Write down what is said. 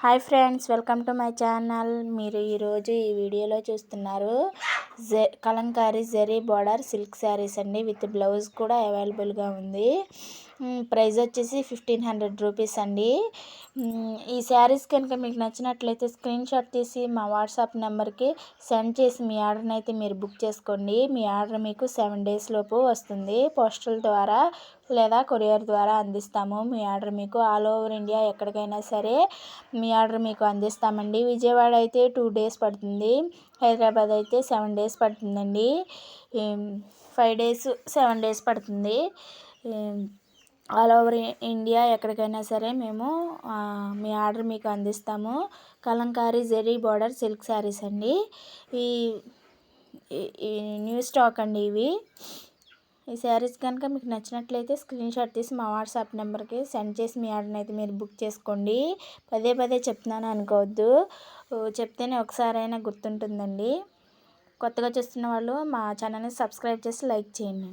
Hi friends, welcome to my channel. మీరు ఈరోజు ఈ వీడియోలో చూస్తున్నారు కలంకారీ జరీ బార్డర్ సిల్క్ శారీస్ అండి. విత్ బ్లౌజ్ కూడా అవైలబుల్గా ఉంది. ప్రైస్ వచ్చేసి 1500 రూపీస్ అండి. ఈ శారీస్ కనుక మీకు నచ్చినట్లయితే స్క్రీన్ షాట్ తీసి మా వాట్సాప్ నెంబర్కి సెండ్ చేసి మీ ఆర్డర్ని అయితే మీరు బుక్ చేసుకోండి. మీ ఆర్డర్ మీకు 7 డేస్ లోపు వస్తుంది. పోస్టల్ ద్వారా లేదా కొరియర్ ద్వారా అందిస్తాము. మీ ఆర్డర్ మీకు ఆల్ ఓవర్ ఇండియా ఎక్కడికైనా సరే మీ ఆర్డర్ మీకు అందిస్తామండి. విజయవాడ అయితే 2 డేస్ పడుతుంది. హైదరాబాద్ అయితే 7 డేస్ పడుతుందండి. 5 డేస్ 7 డేస్ పడుతుంది. ఆల్ ఓవర్ ఇండియా ఎక్కడికైనా సరే మేము మీ ఆర్డర్ మీకు అందిస్తాము. కలంకారీ జరీ బార్డర్ సిల్క్ శారీస్ అండి. ఈ న్యూ స్టాక్ అండి ఇవి. ఈ శారీస్ కనుక మీకు నచ్చినట్లయితే స్క్రీన్ షాట్ తీసి మా వాట్సాప్ నెంబర్కి సెండ్ చేసి మీ ఆర్డర్ని అయితే మీరు బుక్ చేసుకోండి. పదే పదే చెప్తున్నాను అనుకోవద్దు, చెప్తేనే ఒకసారైనా గుర్తుంటుందండి. కొత్తగా చూస్తున్న వాళ్ళు మా ఛానల్ని సబ్స్క్రైబ్ చేసి లైక్ చేయండి.